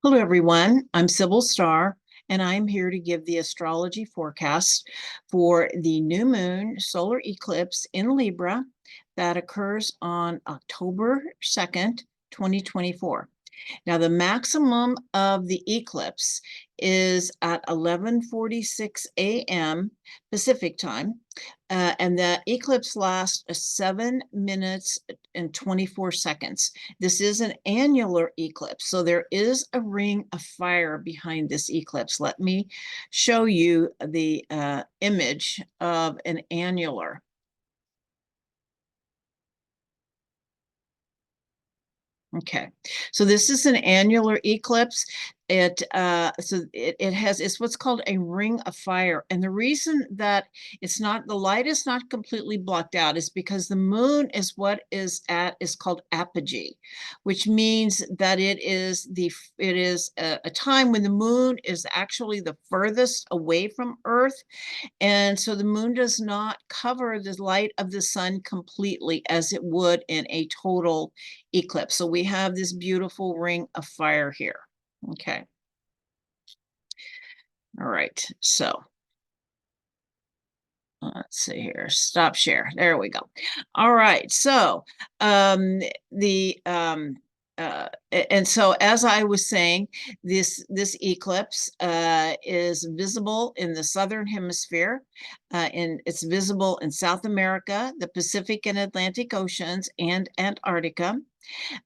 Hello, everyone. I'm Sibyl Starr, and I'm here to give the astrology forecast for the new moon solar eclipse in Libra that occurs on October 2nd, 2024. Now, the maximum of the eclipse is at 11:46 a.m. Pacific time, and the eclipse lasts 7 minutes and 24 seconds. This is an annular eclipse, so there is a ring of fire behind this eclipse. Let me show you the image of an annular. Okay, so this is an annular eclipse. It's what's called a ring of fire. And the reason that the light is not completely blocked out is because the moon is called apogee, which means that it is a time when the moon is actually the furthest away from Earth. And so the moon does not cover the light of the sun completely as it would in a total eclipse. So we have this beautiful ring of fire here. Okay. All right. So let's see here. Stop share. There we go. All right. So the and so as I was saying, this eclipse is visible in the southern hemisphere, and it's visible in South America, the Pacific and Atlantic Oceans, and Antarctica.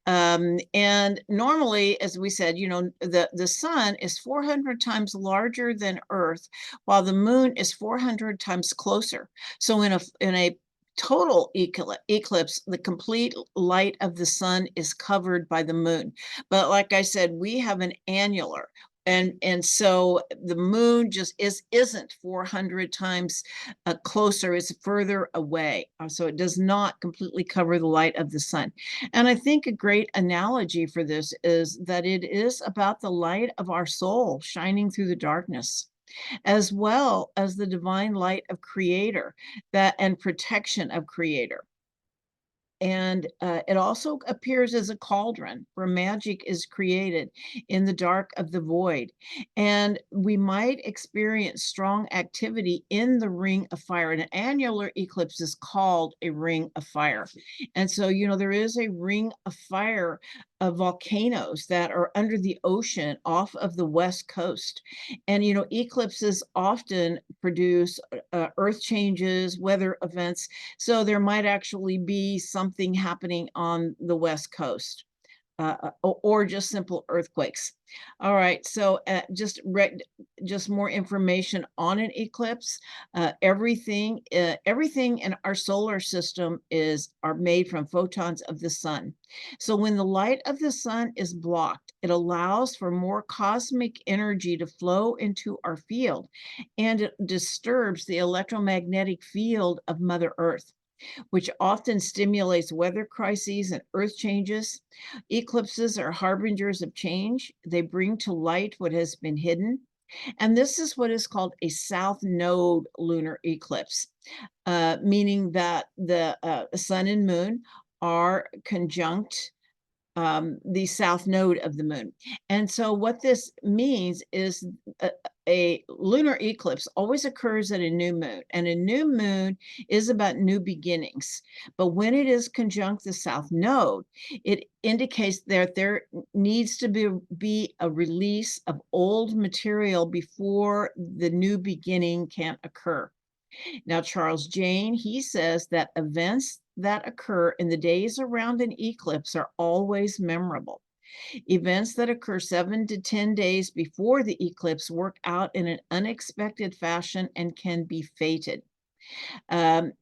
And normally, as we said, the sun is 400 times larger than Earth, while the moon is 400 times closer. So in a total eclipse, the complete light of the sun is covered by the moon. But like I said, we have an annular. And so the moon just isn't 400 times closer, it's further away. So it does not completely cover the light of the sun. And I think a great analogy for this is that it is about the light of our soul shining through the darkness, as well as the divine light of Creator and protection of Creator. And it also appears as a cauldron where magic is created in the dark of the void. And we might experience strong activity in the ring of fire. An annular eclipse is called a ring of fire. And so, there is a ring of fire of volcanoes that are under the ocean off of the west coast. And, eclipses often produce earth changes, weather events. So there might actually be something happening on the West Coast, or just simple earthquakes. All right, so just more information on an eclipse. Everything in our solar system are made from photons of the sun. So when the light of the sun is blocked, it allows for more cosmic energy to flow into our field, and it disturbs the electromagnetic field of Mother Earth, which often stimulates weather crises and earth changes. Eclipses are harbingers of change. They bring to light what has been hidden. And this is what is called a south node lunar eclipse, meaning that the sun and moon are conjunct the south node of the moon. And so what this means is a lunar eclipse always occurs at a new moon, and a new moon is about new beginnings. But when it is conjunct the south node, it indicates that there needs to be a release of old material before the new beginning can occur. Now, Charles Jane, he says that events that occur in the days around an eclipse are always memorable. Events that occur 7 to 10 days before the eclipse work out in an unexpected fashion and can be fated. And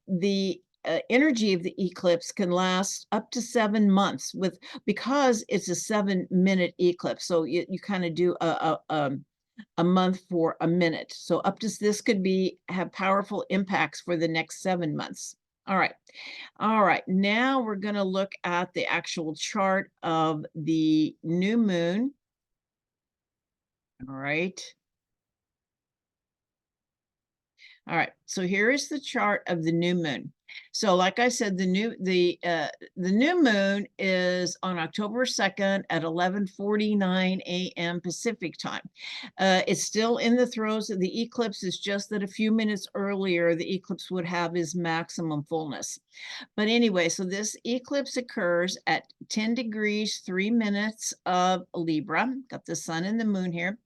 the energy of the eclipse can last up to 7 months because it's a 7-minute eclipse. So you kind of do a month for a minute. So this could have powerful impacts for the next 7 months. All right. All right. Now we're going to look at the actual chart of the new moon. All right. All right. So here is the chart of the new moon. So like I said, the new moon is on October 2nd at 11:49 a.m. Pacific time. It's still in the throes of the eclipse. It's just that a few minutes earlier, the eclipse would have its maximum fullness. But anyway, so this eclipse occurs at 10 degrees, 3 minutes of Libra. Got the sun and the moon here.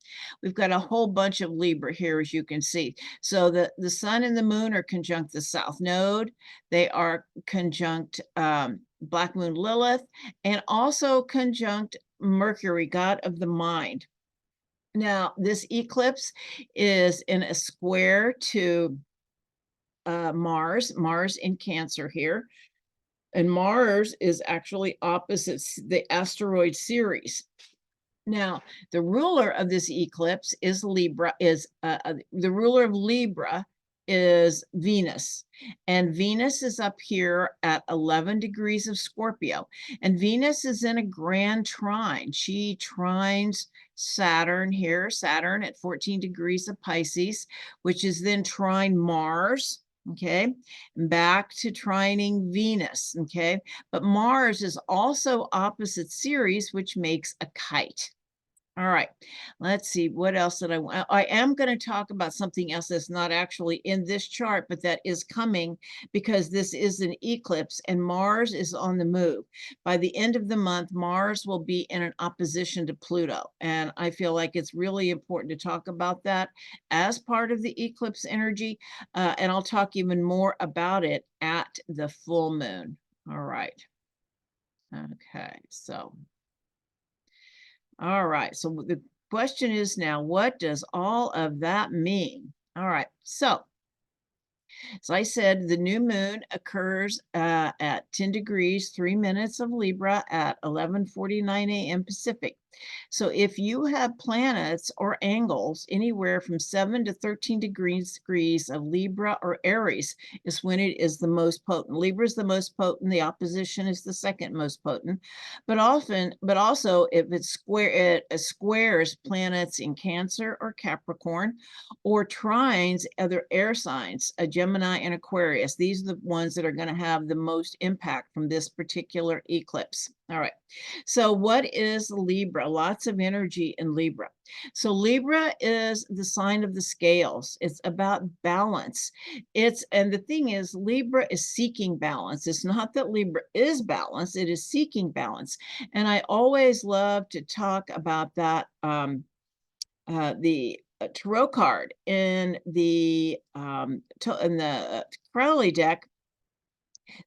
We've got a whole bunch of Libra here, as you can see. So the sun and the moon are conjunct the south node. They are conjunct Black Moon Lilith, and also conjunct Mercury, god of the mind. Now, this eclipse is in a square to Mars in Cancer here. And Mars is actually opposite the asteroid Ceres. Now, the ruler of this eclipse is Libra, the ruler of Libra is Venus. And Venus is up here at 11 degrees of Scorpio. And Venus is in a grand trine. She trines Saturn here, Saturn at 14 degrees of Pisces, which is then trine Mars. Okay, back to trining Venus. Okay, but Mars is also opposite Ceres, which makes a kite. All right, let's see, what else did I want? I am going to talk about something else that's not actually in this chart, but that is coming because this is an eclipse and Mars is on the move. By the end of the month, Mars will be in an opposition to Pluto. And I feel like it's really important to talk about that as part of the eclipse energy. And I'll talk even more about it at the full moon. All right. Okay, so. All right, so the question is now, what does all of that mean? All right, so as I said, the new moon occurs at 10 degrees, 3 minutes of Libra at 11:49 a.m. Pacific. So if you have planets or angles anywhere from 7 to 13 degrees of Libra or Aries is when it is the most potent. Libra is the most potent. The opposition is the second most potent. But also if it squares planets in Cancer or Capricorn, or trines other air signs, a Gemini and Aquarius. These are the ones that are going to have the most impact from this particular eclipse. All right. So what is Libra? Lots of energy in Libra. So Libra is the sign of the scales. It's about balance. And the thing is, Libra is seeking balance. It's not that Libra is balanced, it is seeking balance. And I always love to talk about that. The tarot card in the Crowley deck,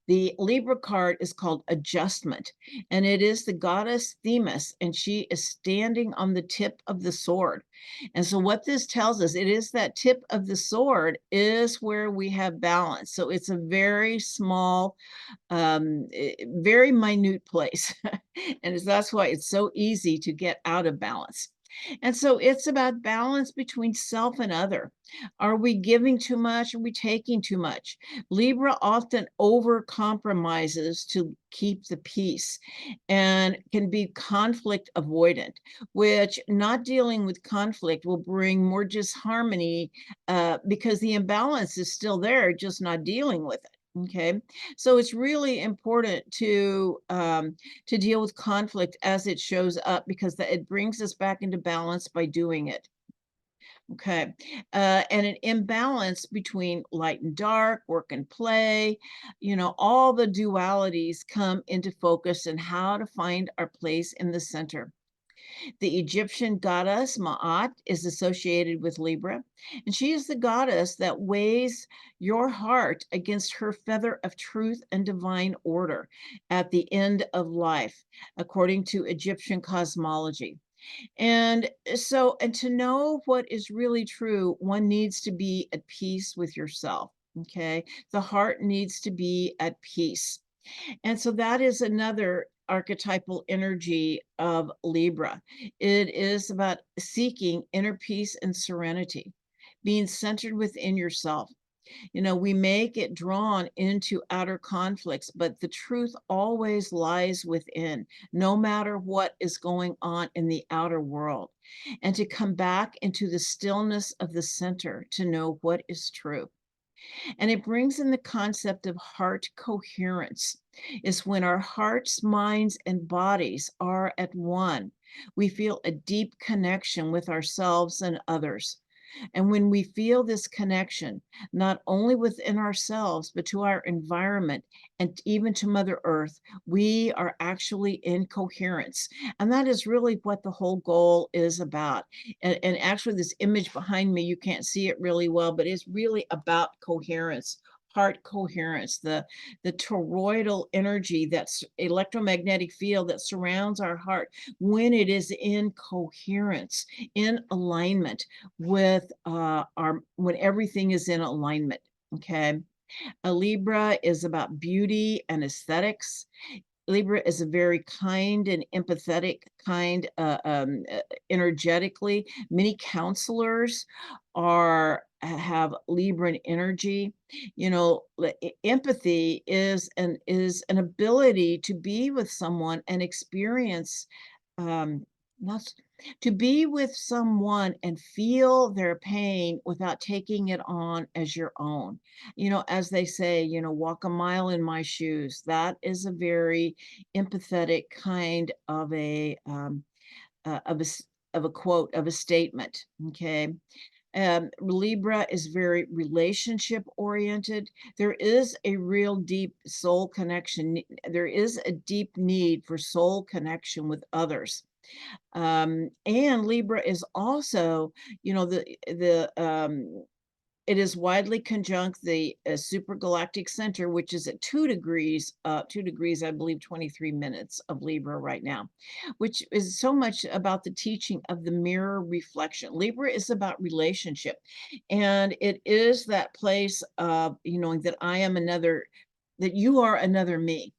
the Libra card is called Adjustment, and it is the goddess Themis, and she is standing on the tip of the sword. And so what this tells us, it is that tip of the sword is where we have balance. So it's a very small, very minute place. And that's why it's so easy to get out of balance. And so it's about balance between self and other. Are we giving too much? Are we taking too much? Libra often over compromises to keep the peace and can be conflict avoidant, which not dealing with conflict will bring more disharmony because the imbalance is still there, just not dealing with it. Okay, so it's really important to deal with conflict as it shows up, because it brings us back into balance by doing it. Okay, and an imbalance between light and dark, work and play, all the dualities come into focus, and how to find our place in the center. The Egyptian goddess Ma'at is associated with Libra, and she is the goddess that weighs your heart against her feather of truth and divine order at the end of life, according to Egyptian cosmology. And to know what is really true, one needs to be at peace with yourself. Okay, the heart needs to be at peace. And so that is another archetypal energy of Libra. It is about seeking inner peace and serenity, being centered within yourself. We may get drawn into outer conflicts, but the truth always lies within, no matter what is going on in the outer world. And to come back into the stillness of the center to know what is true. And it brings in the concept of heart coherence. Is when our hearts, minds, and bodies are at one. We feel a deep connection with ourselves and others. And when we feel this connection, not only within ourselves, but to our environment and even to Mother Earth, we are actually in coherence. And that is really what the whole goal is about. And actually, this image behind me, you can't see it really well, but it's really about coherence. Heart coherence, the toroidal energy, that's electromagnetic field that surrounds our heart when it is in coherence, in alignment with our when everything is in alignment. Okay. A Libra is about beauty and aesthetics. Libra is a very kind and empathetic kind, energetically. Many counselors have Libran energy. You know, empathy is an ability to be with someone and experience, not s- to be with someone and feel their pain without taking it on as your own. You know, as they say, walk a mile in my shoes. That is a very empathetic kind of a quote, of a statement. Okay. Libra is very relationship oriented. There is a real deep soul connection. There is a deep need for soul connection with others. And Libra is also, you know, it is widely conjunct the supergalactic center, which is at 2 degrees, 2 degrees, I believe, 23 minutes of Libra right now, which is so much about the teaching of the mirror reflection. Libra is about relationship, and it is that place of, knowing that that you are another me,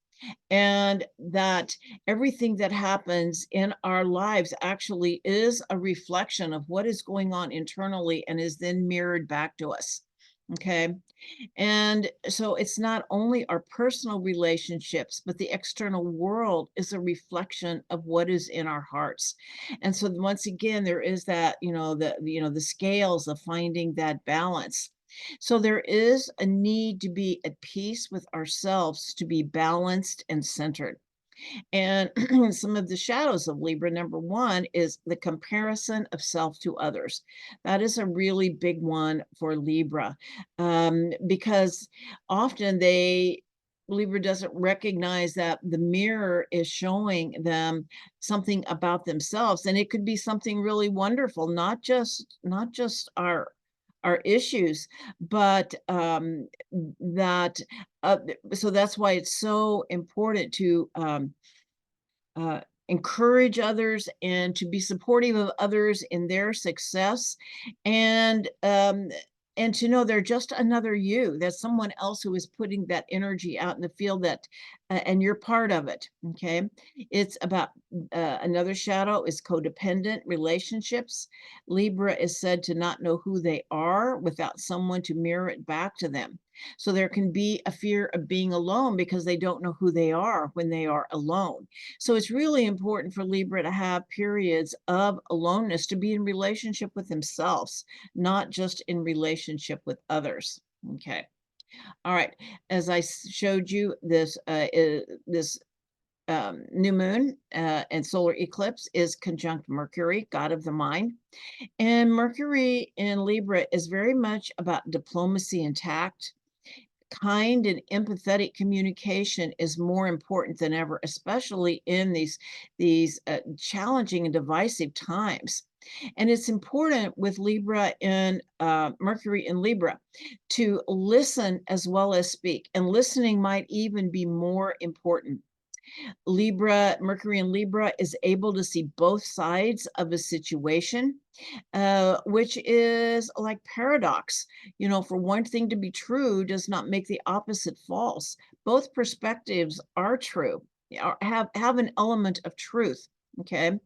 and that everything that happens in our lives actually is a reflection of what is going on internally and is then mirrored back to us. Okay. And so it's not only our personal relationships, but the external world is a reflection of what is in our hearts. And so once again, there is that, the scales of finding that balance. So there is a need to be at peace with ourselves, to be balanced and centered. And some of the shadows of Libra, number one, is the comparison of self to others. That is a really big one for Libra, because often Libra doesn't recognize that the mirror is showing them something about themselves, and it could be something really wonderful, not just our issues, but that uh, so that's why it's so important to uh, encourage others and to be supportive of others in their success, and um, and to know they're just another you. That's someone else who is putting that energy out in the field, and you're part of it. Okay. It's about another shadow is codependent relationships. Libra is said to not know who they are without someone to mirror it back to them. So there can be a fear of being alone because they don't know who they are when they are alone. So it's really important for Libra to have periods of aloneness, to be in relationship with themselves, not just in relationship with others. Okay. All right. As I showed you, this new moon and solar eclipse is conjunct Mercury, god of the mind. And Mercury in Libra is very much about diplomacy and tact. Kind and empathetic communication is more important than ever, especially in these challenging and divisive times. And it's important with Libra and Mercury in Libra to listen as well as speak. And listening might even be more important. Mercury in Libra is able to see both sides of a situation, which is like paradox. For one thing to be true does not make the opposite false. Both perspectives are true, have an element of truth. Okay.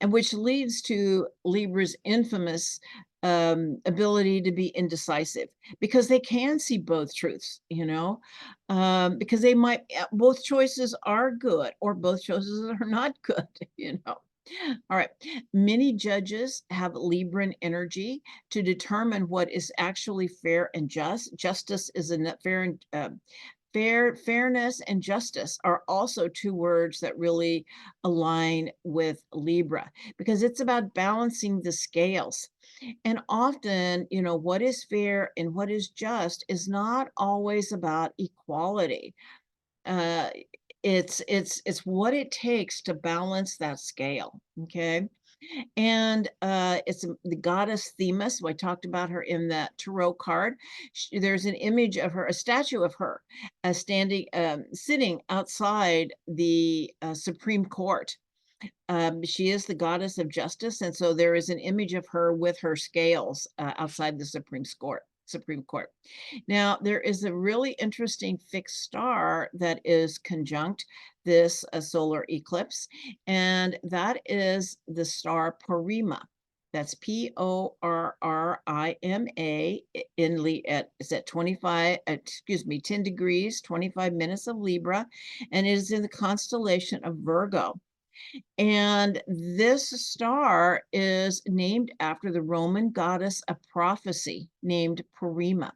And which leads to Libra's infamous ability to be indecisive, because they can see both truths, because both choices are good or both choices are not good, All right. Many judges have Libran energy to determine what is actually fair and just. Justice is a fair and fairness and justice are also two words that really align with Libra because it's about balancing the scales. And often, what is fair and what is just is not always about equality. Uh, it's what it takes to balance that scale. Okay. And it's the goddess Themis. So I talked about her in that tarot card. There's an image of her, a statue of her, standing, sitting outside the Supreme Court. She is the goddess of justice, and so there is an image of her with her scales outside the Supreme Court. Supreme Court. Now, there is a really interesting fixed star that is conjunct this solar eclipse, and that is the star Porrima. That's Porrima it's at 25, excuse me, 10 degrees, 25 minutes of Libra, and it is in the constellation of Virgo. And this star is named after the Roman goddess of prophecy named Porrima,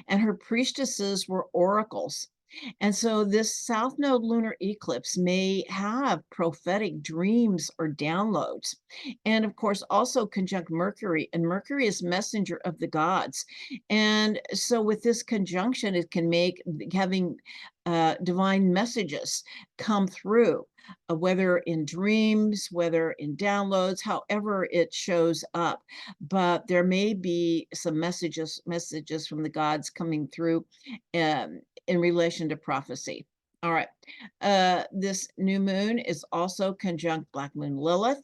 and her priestesses were oracles. And so this South Node lunar eclipse may have prophetic dreams or downloads. And of course, also conjunct Mercury, and Mercury is messenger of the gods. And so with this conjunction, it can make having divine messages come through, whether in dreams, whether in downloads, however it shows up. But there may be some messages from the gods coming through in relation to prophecy. All right. This new moon is also conjunct Black Moon Lilith.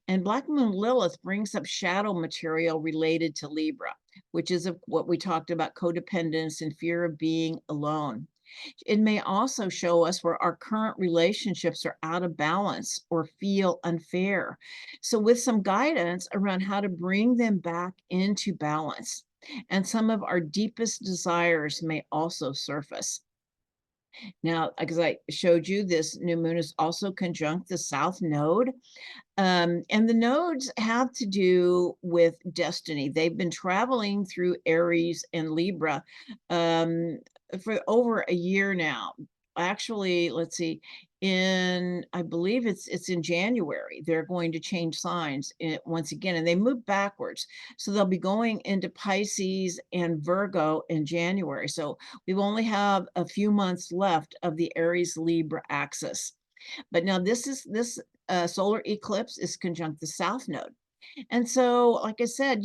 And Black Moon Lilith brings up shadow material related to Libra, which is what we talked about, codependence and fear of being alone. It may also show us where our current relationships are out of balance or feel unfair. So, with some guidance around how to bring them back into balance. And some of our deepest desires may also surface. Now, because I showed you, this new moon is also conjunct the South Node. And the nodes have to do with destiny. They've been traveling through Aries and Libra for over a year now. Actually, let's see, I believe it's in January, they're going to change signs once again, and they move backwards. So they'll be going into Pisces and Virgo in January. So we only have a few months left of the Aries Libra axis. But now this solar eclipse is conjunct the South Node. And so, like I said,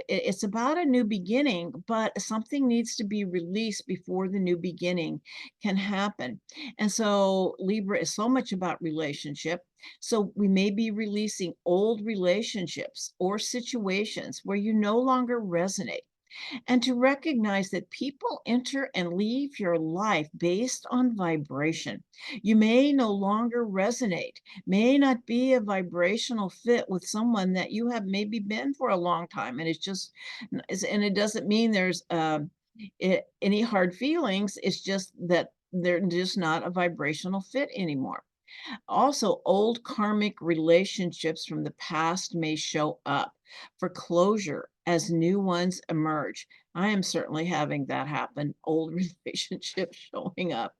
it's about a new beginning, but something needs to be released before the new beginning can happen. And so Libra is so much about relationship. So we may be releasing old relationships or situations where you no longer resonate, and to recognize that people enter and leave your life based on vibration. You may no longer resonate, may not be a vibrational fit with someone that you have maybe been for a long time. And and it doesn't mean there's any hard feelings. It's just that they're just not a vibrational fit anymore. Also, old karmic relationships from the past may show up for closure as new ones emerge. I am certainly having that happen, old relationships showing up.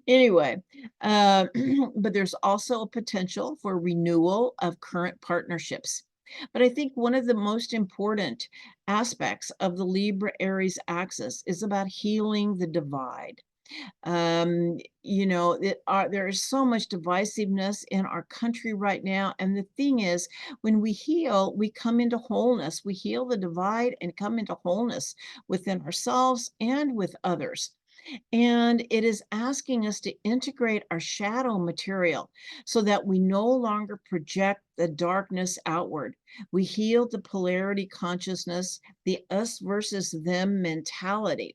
Anyway, but there's also a potential for renewal of current partnerships. But I think one of the most important aspects of the Libra Aries axis is about healing the divide. There is so much divisiveness in our country right now, and the thing is, when we heal, we come into wholeness. We heal the divide and come into wholeness within ourselves and with others. And it is asking us to integrate our shadow material so that we no longer project the darkness outward. We heal the polarity consciousness, the us versus them mentality.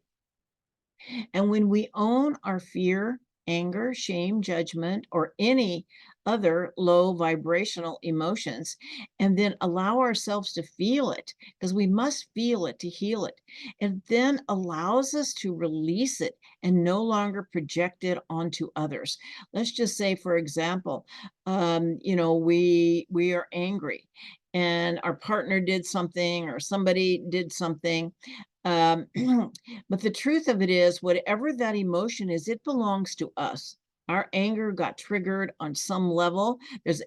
And when we own our fear, anger, shame, judgment, or any other low vibrational emotions and then allow ourselves to feel it, because we must feel it to heal it. It then allows us to release it and no longer project it onto others. Let's just say, for example, we are angry and our partner did something or somebody did something. Um, but the truth of it is, whatever that emotion is, it belongs to us. Our anger got triggered on some level.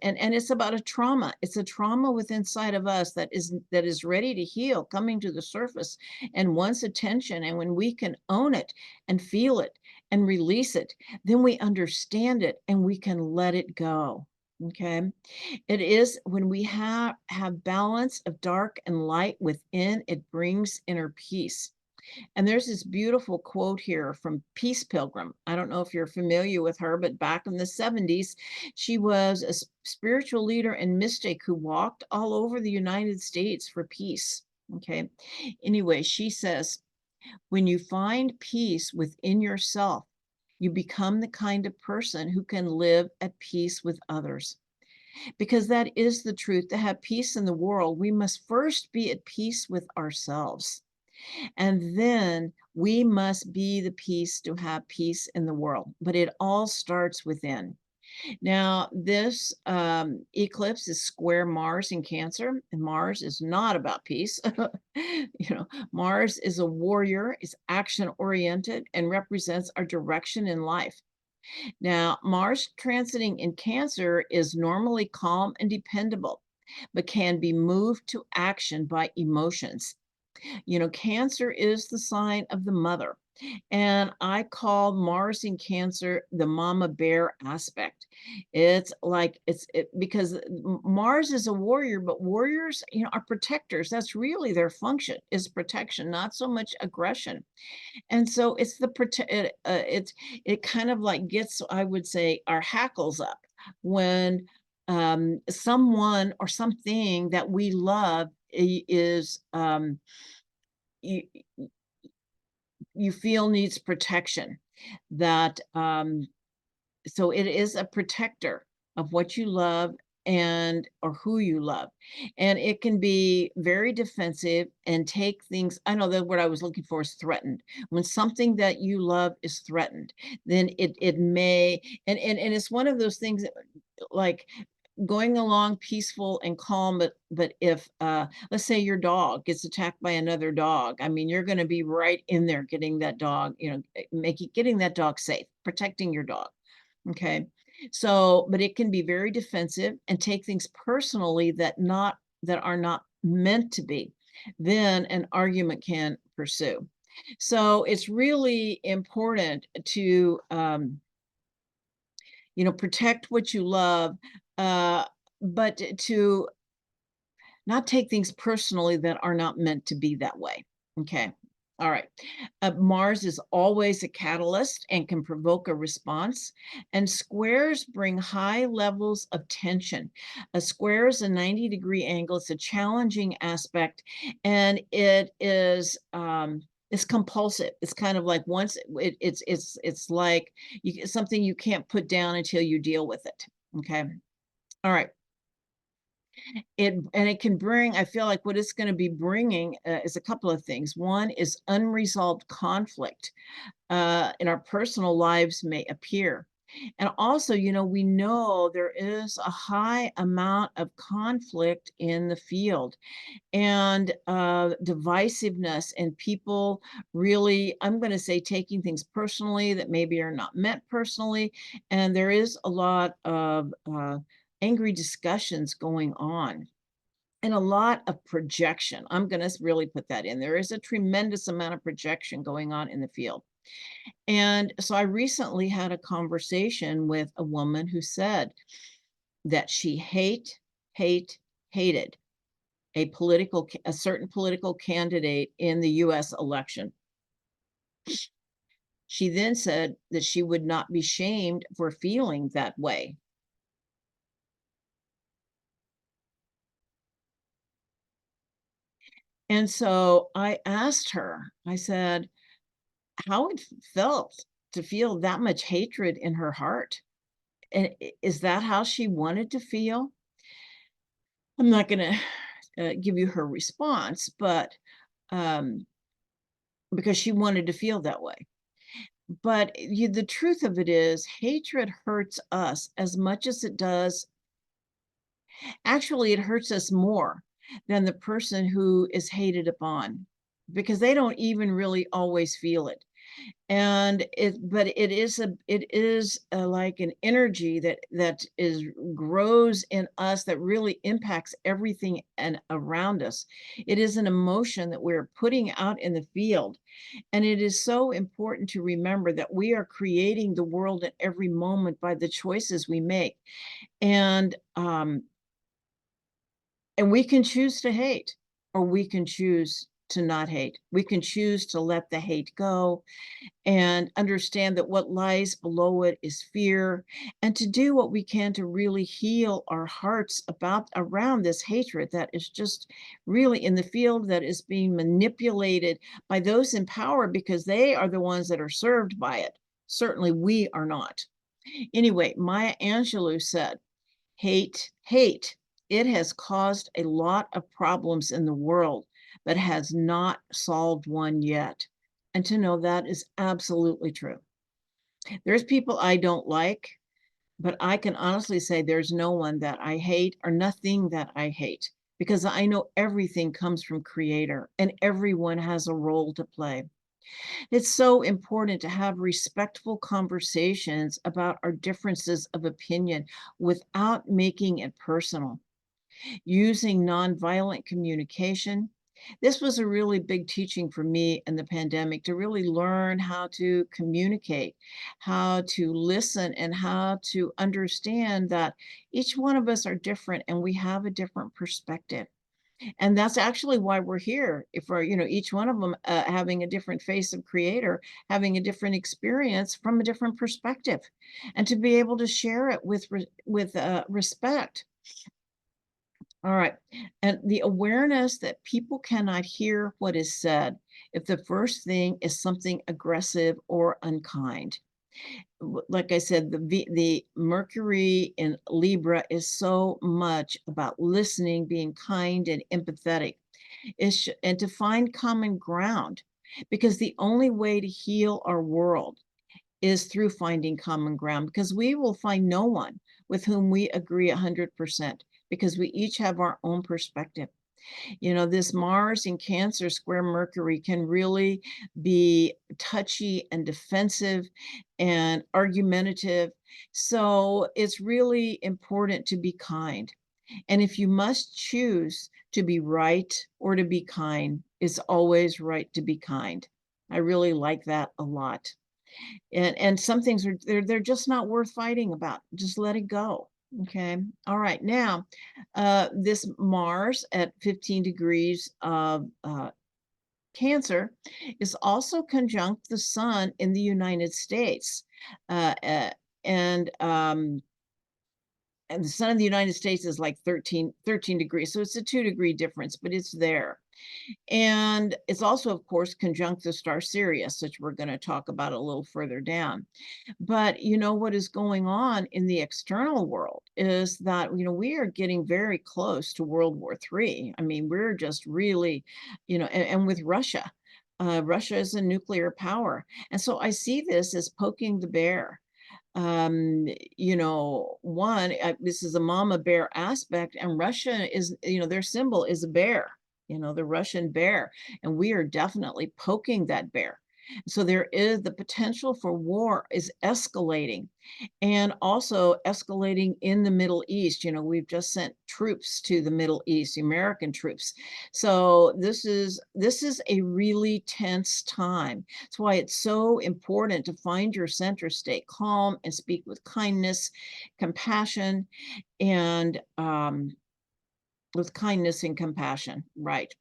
And it's about a trauma. It's a trauma within inside of us that is ready to heal, coming to the surface and wants attention. And when we can own it and feel it and release it, then we understand it and we can let it go. Okay. It is when we have balance of dark and light within, it brings inner peace. And there's this beautiful quote here from Peace Pilgrim. I don't know if you're familiar with her, but back in the 70s, she was a spiritual leader and mystic who walked all over the United States for peace. Okay. Anyway, she says, when you find peace within yourself, you become the kind of person who can live at peace with others. Because that is the truth. To have peace in the world, we must first be at peace with ourselves. And then we must be the peace to have peace in the world. But it all starts within. Now, this eclipse is square Mars in Cancer, and Mars is not about peace. Mars is a warrior, is action oriented, and represents our direction in life. Now, Mars transiting in Cancer is normally calm and dependable, but can be moved to action by emotions. Cancer is the sign of the mother. And I call Mars in Cancer the mama bear aspect. It's like because Mars is a warrior, but warriors, are protectors. That's really their function, is protection, not so much aggression. And so it's it kind of like gets, I would say, our hackles up when someone or something that we love is you, you feel needs protection. That So it is a protector of what you love and or who you love, and it can be very defensive and take things. I know that what I was looking for is threatened. When something that you love is threatened, then it may, and it's one of those things that, like, going along peaceful and calm, but if let's say your dog gets attacked by another dog, I mean, you're going to be right in there getting that dog, getting that dog safe, protecting your dog. Okay. So, but it can be very defensive and take things personally that are not meant to be. Then an argument can pursue. So it's really important to protect what you love, uh, but to not take things personally that are not meant to be that way. Okay. All right. Mars is always a catalyst and can provoke a response. And squares bring high levels of tension. A square is a 90-degree angle. It's a challenging aspect, and it's compulsive. It's kind of like once it's like something you can't put down until you deal with it. Okay. All right. It can bring, I feel like what it's going to be bringing is a couple of things. One is unresolved conflict in our personal lives may appear. And also, we know there is a high amount of conflict in the field, and divisiveness, and people really, I'm going to say, taking things personally that maybe are not meant personally. And there is a lot of angry discussions going on, and a lot of projection. I'm going to really put that in. There is a tremendous amount of projection going on in the field. And so I recently had a conversation with a woman who said that she hated a certain political candidate in the US election. She then said that she would not be shamed for feeling that way. And so I asked her, I said, how it felt to feel that much hatred in her heart. And is that how she wanted to feel? I'm not going to give you her response, but um, because she wanted to feel that way. But the truth of it is, hatred hurts us as much as it does. Actually, it hurts us more than the person who is hated upon, because they don't even really always feel it. And but it is like an energy that is grows in us, that really impacts everything and around us. It is an emotion that we're putting out in the field, and it is so important to remember that we are creating the world at every moment by the choices we make. And um and we can choose to hate, or we can choose to not hate. We can choose to let the hate go and understand that what lies below it is fear, and to do what we can to really heal our hearts about around this hatred that is just really in the field, that is being manipulated by those in power, because they are the ones that are served by it. Certainly we are not. Anyway, Maya Angelou said, hate, it has caused a lot of problems in the world, but has not solved one yet. And to know that is absolutely true. There's people I don't like, but I can honestly say there's no one that I hate, or nothing that I hate, because I know everything comes from Creator and everyone has a role to play. It's so important to have respectful conversations about our differences of opinion without making it personal. Using nonviolent communication. This was a really big teaching for me in the pandemic, to really learn how to communicate, how to listen, and how to understand that each one of us are different and we have a different perspective. And that's actually why we're here. If we're, each one of them having a different face of Creator, having a different experience from a different perspective, and to be able to share it with respect. All right. And the awareness that people cannot hear what is said if the first thing is something aggressive or unkind. Like I said, the Mercury in Libra is so much about listening, being kind and empathetic, and to find common ground, because the only way to heal our world is through finding common ground, because we will find no one with whom we agree 100%, because we each have our own perspective. This Mars in Cancer square Mercury can really be touchy and defensive and argumentative. So it's really important to be kind. And if you must choose to be right or to be kind, it's always right to be kind. I really like that a lot. And some things are they're just not worth fighting about. Just let it go. Okay. All right. Now, this Mars at 15 degrees of Cancer is also conjunct the Sun in the United States. Uh, uh, and and the Sun in the United States is like 13 degrees. So it's a 2-degree difference, but it's there. And it's also, of course, conjunct the star Sirius, which we're going to talk about a little further down. But what is going on in the external world is that, we are getting very close to World War III. I mean, we're just really, and with Russia. Russia is a nuclear power. And so I see this as poking the bear. This is a mama bear aspect, and Russia is, their symbol is a bear, the Russian bear, and we are definitely poking that bear. So there is the potential for war is escalating, and also escalating in the Middle East. We've just sent troops to the Middle East, American troops. So this is a really tense time. That's why it's so important to find your center, stay calm, and speak with kindness, compassion, and with kindness and compassion, right?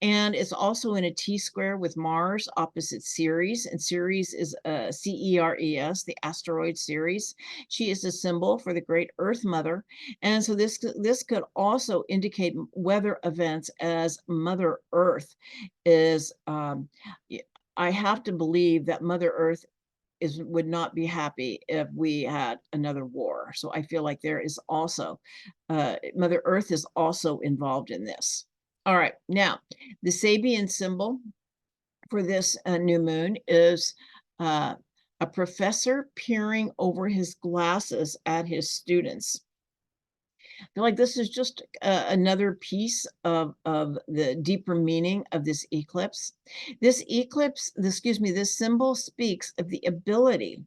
And it's also in a T square with Mars opposite Ceres, and Ceres is Ceres, the asteroid Ceres. She is a symbol for the great Earth Mother, and so this could also indicate weather events, as Mother Earth is. I have to believe that Mother Earth would not be happy if we had another war. So I feel like there is also Mother Earth is also involved in this. All right, now the Sabian symbol for this new moon is a professor peering over his glasses at his students. I feel like this is just another piece of the deeper meaning of this eclipse. This symbol speaks of the ability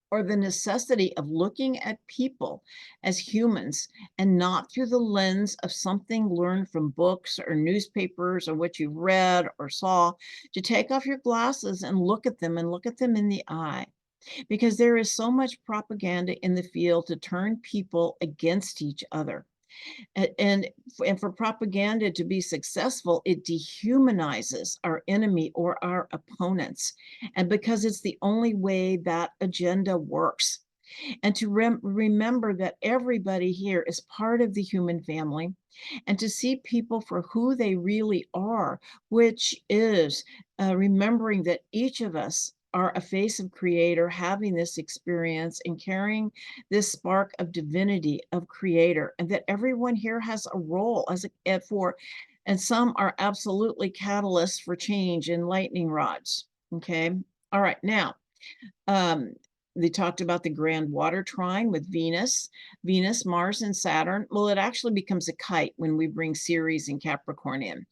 or the necessity of looking at people as humans and not through the lens of something learned from books or newspapers or what you've read or saw, to take off your glasses and look at them in the eye. Because there is so much propaganda in the field to turn people against each other. And for propaganda to be successful, it dehumanizes our enemy or our opponents. And because it's the only way that agenda works. And to remember that everybody here is part of the human family, and to see people for who they really are, which is remembering that each of us are a face of creator, having this experience and carrying this spark of divinity of creator, and that everyone here has a role and some are absolutely catalysts for change and lightning rods. Okay. All right. Now, they talked about the Grand Water Trine with Venus, Mars, and Saturn. Well, it actually becomes a kite when we bring Ceres and Capricorn in.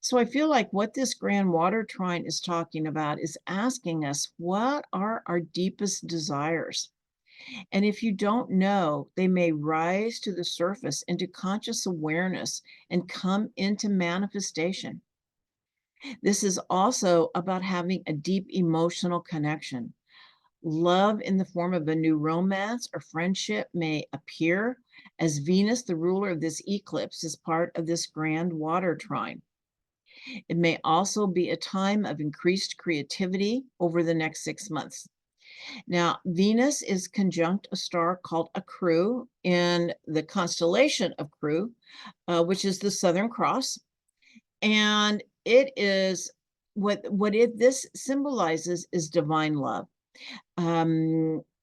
So I feel like what this Grand Water Trine is talking about is asking us, what are our deepest desires? And if you don't know, they may rise to the surface into conscious awareness and come into manifestation. This is also about having a deep emotional connection. Love in the form of a new romance or friendship may appear, as Venus, the ruler of this eclipse, is part of this Grand Water Trine. It may also be a time of increased creativity over the next 6 months. Now, Venus is conjunct a star called Akru in the constellation of Crew, which is the Southern Cross. And it is this symbolizes is divine love.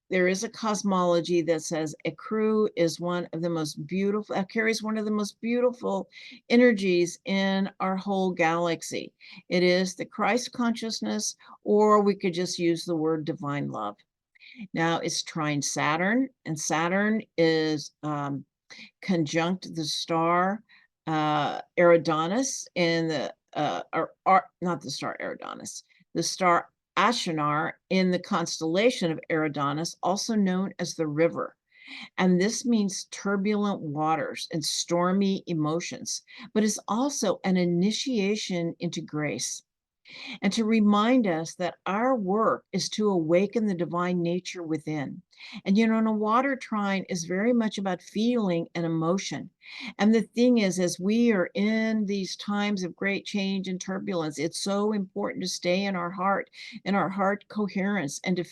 There is a cosmology that says a crew is one of the most beautiful, carries one of the most beautiful energies in our whole galaxy. It is the Christ consciousness, or we could just use the word divine love. Now it's trine Saturn, and Saturn is conjunct the star Eridanus in the not the star Eridanus, the star Ashenar in the constellation of Eridanus, also known as the river. And this means turbulent waters and stormy emotions, but it's also an initiation into grace. And to remind us that our work is to awaken the divine nature within. And a water trine is very much about feeling and emotion. And the thing is, as we are in these times of great change and turbulence, it's so important to stay in our heart coherence, and to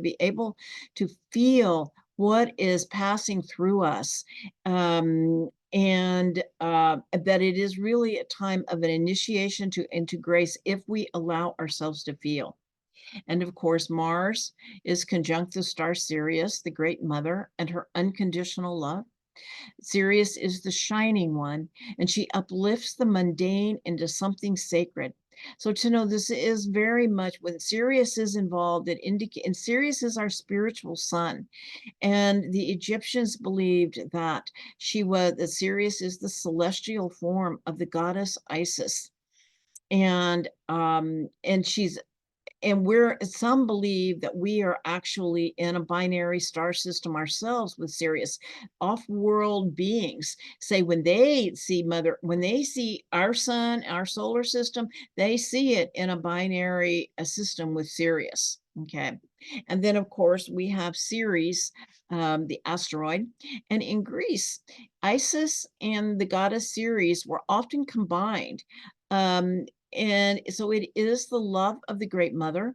be able to feel what is passing through us. And that it is really a time of an initiation into grace if we allow ourselves to feel. And of course, Mars is conjunct the star Sirius, the great mother, and her unconditional love. Sirius is the shining one, and she uplifts the mundane into something sacred. So to know this is very much when Sirius is involved, and Sirius is our spiritual sun. And the Egyptians believed that Sirius is the celestial form of the goddess Isis. And some believe that we are actually in a binary star system ourselves with Sirius. Off-world beings say when they see our sun, our solar system, they see it in a binary system with Sirius. Okay. And then of course we have Ceres, the asteroid. And in Greece, Isis and the goddess Ceres were often combined. And so it is the love of the Great Mother,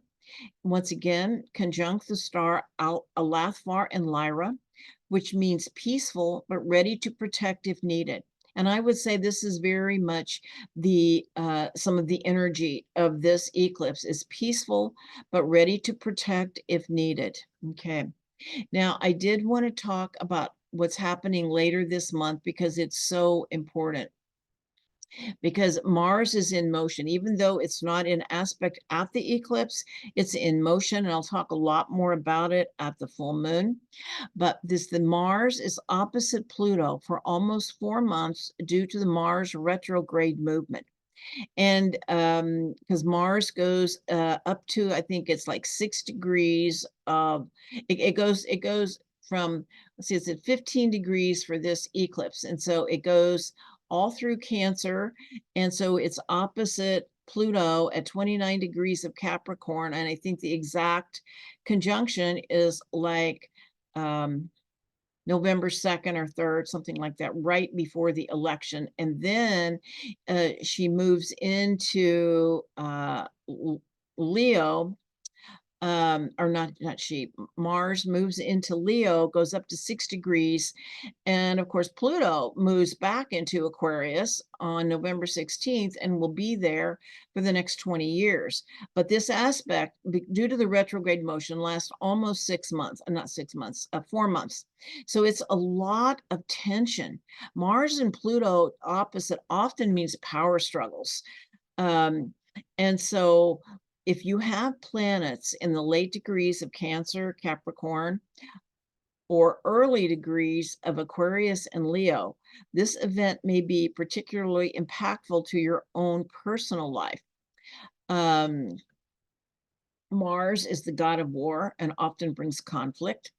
once again, conjunct the star Alathvar and Lyra, which means peaceful but ready to protect if needed. And I would say this is very much the some of the energy of this eclipse is peaceful, but ready to protect if needed. Okay. Now, I did want to talk about what's happening later this month because it's so important. Because Mars is in motion, even though it's not in aspect at the eclipse, it's in motion, and I'll talk a lot more about it at the full moon. But the Mars is opposite Pluto for almost 4 months due to the Mars retrograde movement. And because Mars goes up to, I think it's like 6 degrees of, it goes from, let's see, it's at 15 degrees for this eclipse. And so it goes all through Cancer. And so it's opposite Pluto at 29 degrees of Capricorn. And I think the exact conjunction is like November 2nd or 3rd, something like that, right before the election. And then she moves into Leo, or not she, Mars moves into Leo, goes up to 6 degrees. And of course, Pluto moves back into Aquarius on November 16th and will be there for the next 20 years. But this aspect, due to the retrograde motion, lasts almost 6 months, not 6 months, 4 months. So it's a lot of tension. Mars and Pluto opposite often means power struggles. And so if you have planets in the late degrees of Cancer, Capricorn, or early degrees of Aquarius and Leo, this event may be particularly impactful to your own personal life. Mars is the god of war and often brings conflict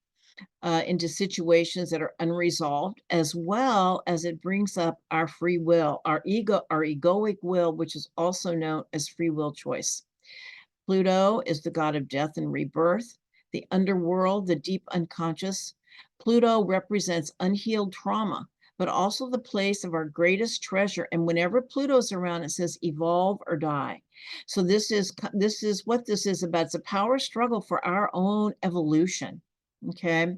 into situations that are unresolved, as well as it brings up our free will, our egoic will, which is also known as free will choice. Pluto is the god of death and rebirth, the underworld, the deep unconscious. Pluto represents unhealed trauma, but also the place of our greatest treasure. And whenever Pluto's around, it says evolve or die. So this is what this is about. It's a power struggle for our own evolution. Okay.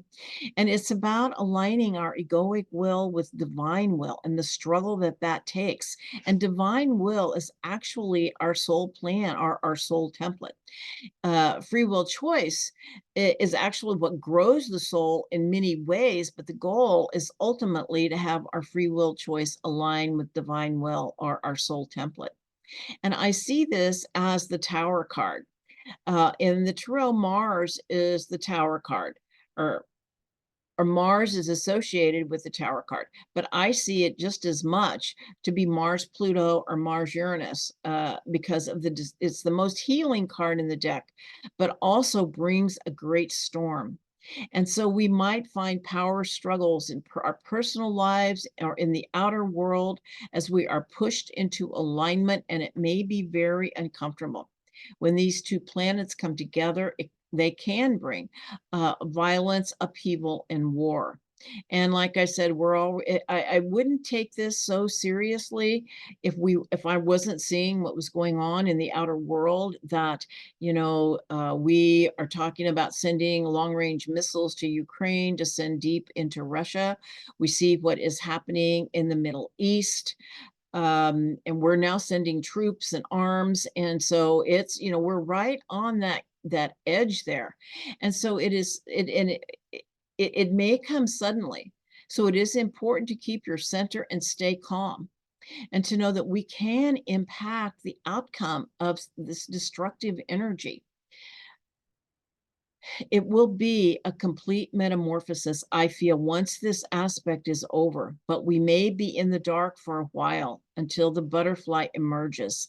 And it's about aligning our egoic will with divine will and the struggle that that takes. And divine will is actually our soul plan, our soul template. Free will choice is actually what grows the soul in many ways, but the goal is ultimately to have our free will choice align with divine will or our soul template. And I see this as the Tower card. In the tarot, Mars is the Tower card, or Mars is associated with the Tower card, but I see it just as much to be Mars Pluto or Mars Uranus because of it's the most healing card in the deck, but also brings a great storm. And so we might find power struggles in our personal lives or in the outer world as we are pushed into alignment, and it may be very uncomfortable. When these two planets come together, they can bring violence, upheaval, and war. And like I said, I wouldn't take this so seriously if I wasn't seeing what was going on in the outer world, that, we are talking about sending long-range missiles to Ukraine to send deep into Russia. We see what is happening in the Middle East. And we're now sending troops and arms. And so it's, we're right on that edge there. And so it may come suddenly. So it is important to keep your center and stay calm, and to know that we can impact the outcome of this destructive energy. It will be a complete metamorphosis, I feel, once this aspect is over, but we may be in the dark for a while until the butterfly emerges.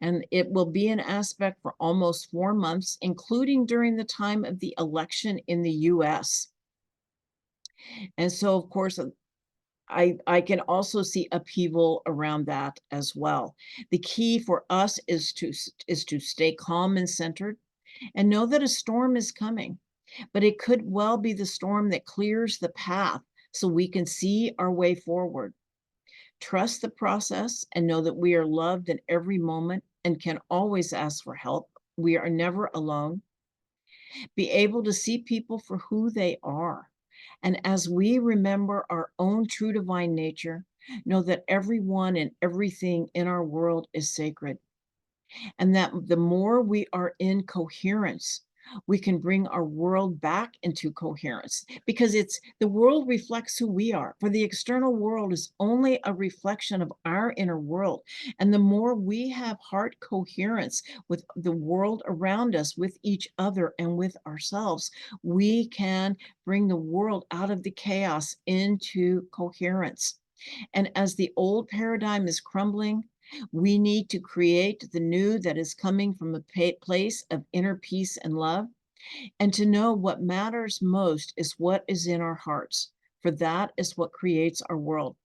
And it will be an aspect for almost 4 months, including during the time of the election in the US. And so, of course, I can also see upheaval around that as well. The key for us is to stay calm and centered, and know that a storm is coming, but it could well be the storm that clears the path so we can see our way forward. Trust the process and know that we are loved in every moment and can always ask for help. We are never alone. Be able to see people for who they are. And as we remember our own true divine nature, Know that everyone and everything in our world is sacred, and that the more we are in coherence, we can bring our world back into coherence, because it's the world reflects who we are. For the external world is only a reflection of our inner world. And the more we have heart coherence with the world around us, with each other, and with ourselves, we can bring the world out of the chaos into coherence. And as the old paradigm is crumbling, we need to create the new that is coming from a place of inner peace and love. And to know what matters most is what is in our hearts, for that is what creates our world.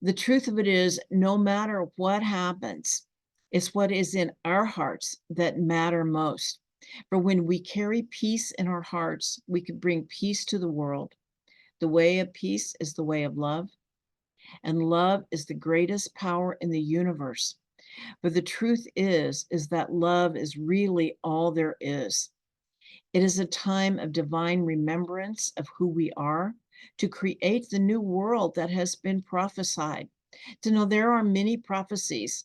The truth of it is, no matter what happens, it's what is in our hearts that matter most. For when we carry peace in our hearts, we can bring peace to the world. The way of peace is the way of love, and love is the greatest power in the universe. But the truth is that love is really all there is. It is a time of divine remembrance of who we are, to create the new world that has been prophesied. To know there are many prophecies.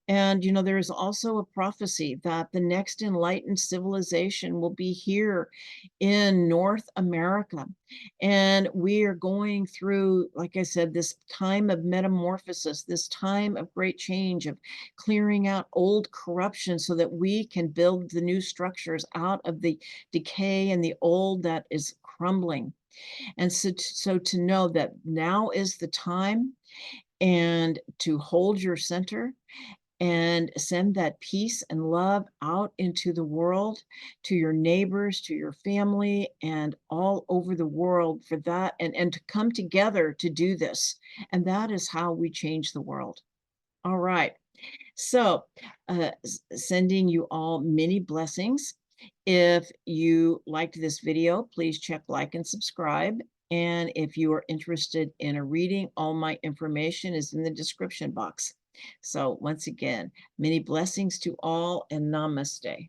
And, there is also a prophecy that the next enlightened civilization will be here in North America. And we are going through, like I said, this time of metamorphosis, this time of great change, of clearing out old corruption so that we can build the new structures out of the decay and the old that is crumbling. And so to know that now is the time, and to hold your center and send that peace and love out into the world, to your neighbors, to your family, and all over the world, for that, and to come together to do this. And that is how we change the world. All right. So, sending you all many blessings. If you liked this video, please check like and subscribe. And if you are interested in a reading, all my information is in the description box. So once again, many blessings to all, and namaste.